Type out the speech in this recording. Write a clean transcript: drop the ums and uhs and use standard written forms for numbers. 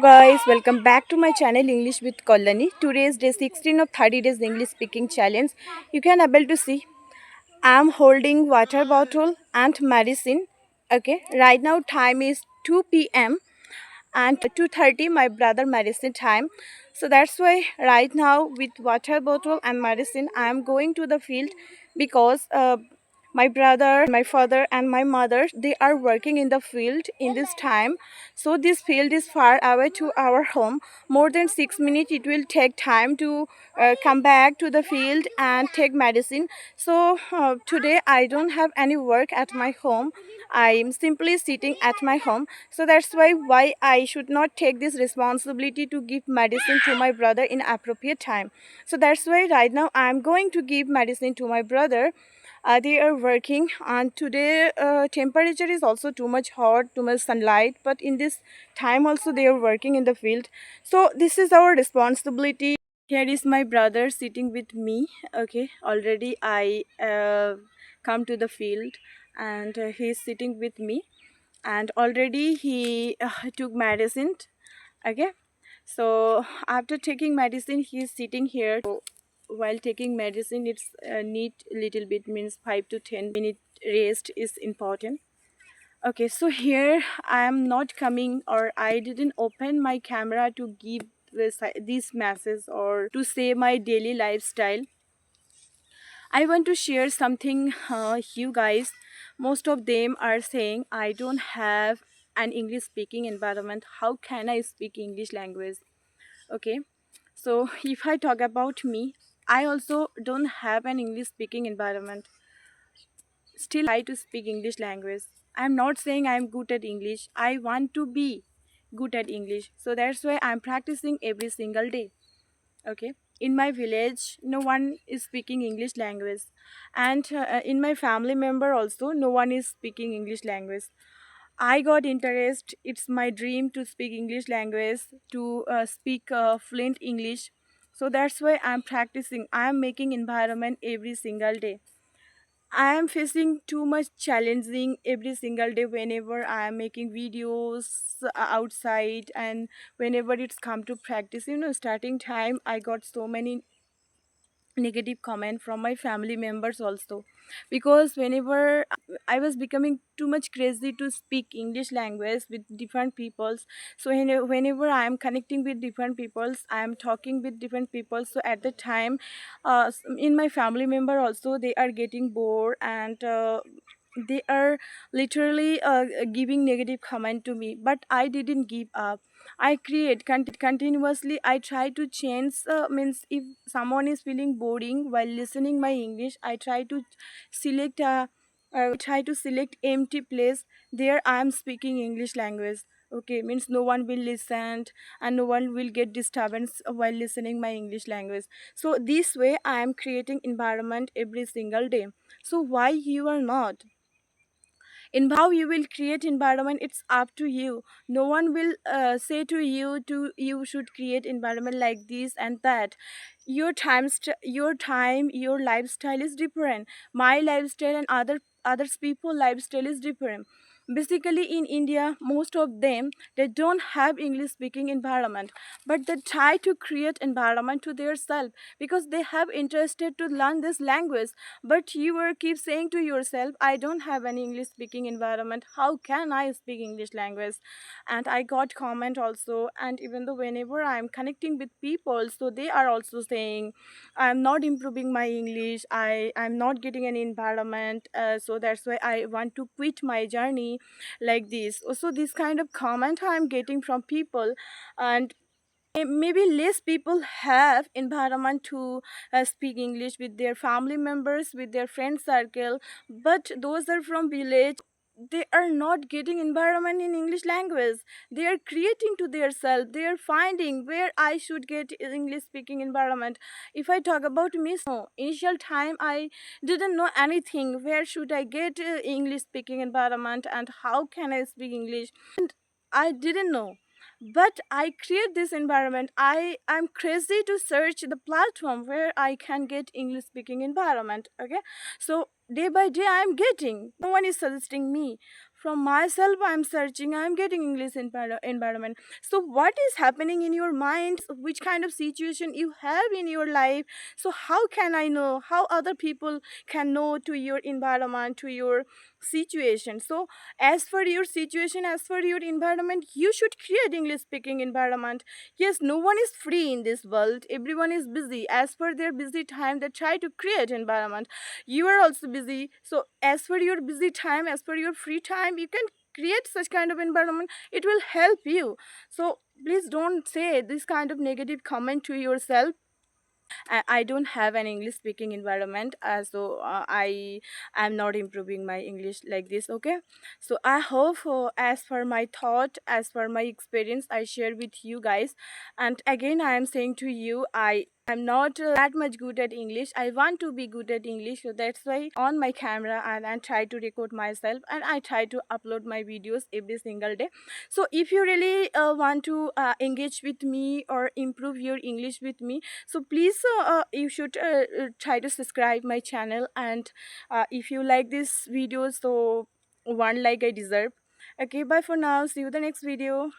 guys, welcome back to my channel English with Kolani. Today is day 16 of 30 days English speaking challenge. You can able to see I am holding water bottle and medicine. Okay, right now time is 2 p.m. and 2:30 my brother medicine time. So that's why right now with water bottle and medicine I am going to the field because my brother, my father and my mother, they are working in the field in this time. So this field is far away to our home. More than 6 minutes it will take time to come back to the field and take medicine. So today I don't have any work at my home. I am simply sitting at my home. So that's why I should not take this responsibility to give medicine to my brother in appropriate time. So that's why right now I am going to give medicine to my brother. They are working, and today temperature is also too much hot, too much sunlight, but in this time also they are working in the field. So this is our responsibility. Here is my brother sitting with me. Okay, already I come to the field, and he is sitting with me, and already he took medicine. Okay, so after taking medicine he is sitting here. So while taking medicine it's need little bit, means 5 to 10 minute rest is important. Okay, so here I am not coming, or I didn't open my camera to give this message or to say my daily lifestyle. I want to share something you guys. Most of them are saying I don't have an English speaking environment. How can I speak English language? Okay, so if I talk about me, I also don't have an English speaking environment. Still I try to speak English language. I'm not saying I'm good at English. I want to be good at English. So that's why I'm practicing every single day. Okay, in my village no one is speaking English language, and in my family member also no one is speaking English language. I got interest. It's my dream to speak English language, to speak fluent English. So that's why I'm practicing. I'm making environment every single day. I am facing too much challenging every single day whenever I am making videos outside, and whenever it's come to practice. Starting time I got so many negative comment from my family members also, because whenever I was becoming too much crazy to speak English language with different peoples. So whenever I am connecting with different peoples, I am talking with different people. So at the time in my family member also they are getting bored, and they are literally giving negative comment to me, but I didn't give up. I create continuously. I try to change, means if someone is feeling boring while listening my English, I try to select a try to select empty place. There I am speaking English language. Okay, means no one will listen, and no one will get disturbance while listening my English language. So this way I am creating environment every single day. So why you are not? In how you will create environment, it's up to you. No one will say to you should create environment like this and that. Your time, your lifestyle is different. My lifestyle and others people lifestyle is different. Basically in India most of them, they don't have English speaking environment, but they try to create environment to their self because they have interested to learn this language. But you will keep saying to yourself, I don't have an English speaking environment. How can I speak English language? And I got comment also. And even though whenever I'm connecting with people, so they are also saying, I'm not improving my English. I'm not getting an environment. So that's why I want to quit my journey like this. So this kind of comment I'm getting from people, and maybe less people have environment to speak English with their family members, with their friend circle. But those are from village, they are not getting environment in English language. They are creating to their self. They are finding where I should get English speaking environment. If I talk about me, so initial time I didn't know anything. Where should I get English speaking environment, and how can I speak English? I didn't know. But I create this environment. I'm crazy to search the platform where I can get English speaking environment. Okay, so day by day I'm getting. No one is suggesting me. from myself I'm searching, I'm getting English environment. So what is happening in your mind, which kind of situation you have in your life, so how can I know, how other people can know to your environment, to your situation. So as for your situation, as for your environment, you should create English speaking environment. Yes, no one is free in this world, everyone is busy. As per their busy time, they try to create environment. You are also busy, so as for your busy time, as per your free time, you can create such kind of environment. It will help you. So please don't say this kind of negative comment to yourself. I don't have an English speaking environment, I am not improving my English like this. Okay, so I hope, as per my thought, as per my experience, I share with you guys. And again, I am saying to you, I'm not that much good at English. I want to be good at English, so that's why on my camera and try to record myself, and I try to upload my videos every single day. So if you really want to engage with me or improve your English with me, so please, you should try to subscribe my channel. And if you like this video, so one like I deserve. Okay, bye for now, see you the next video.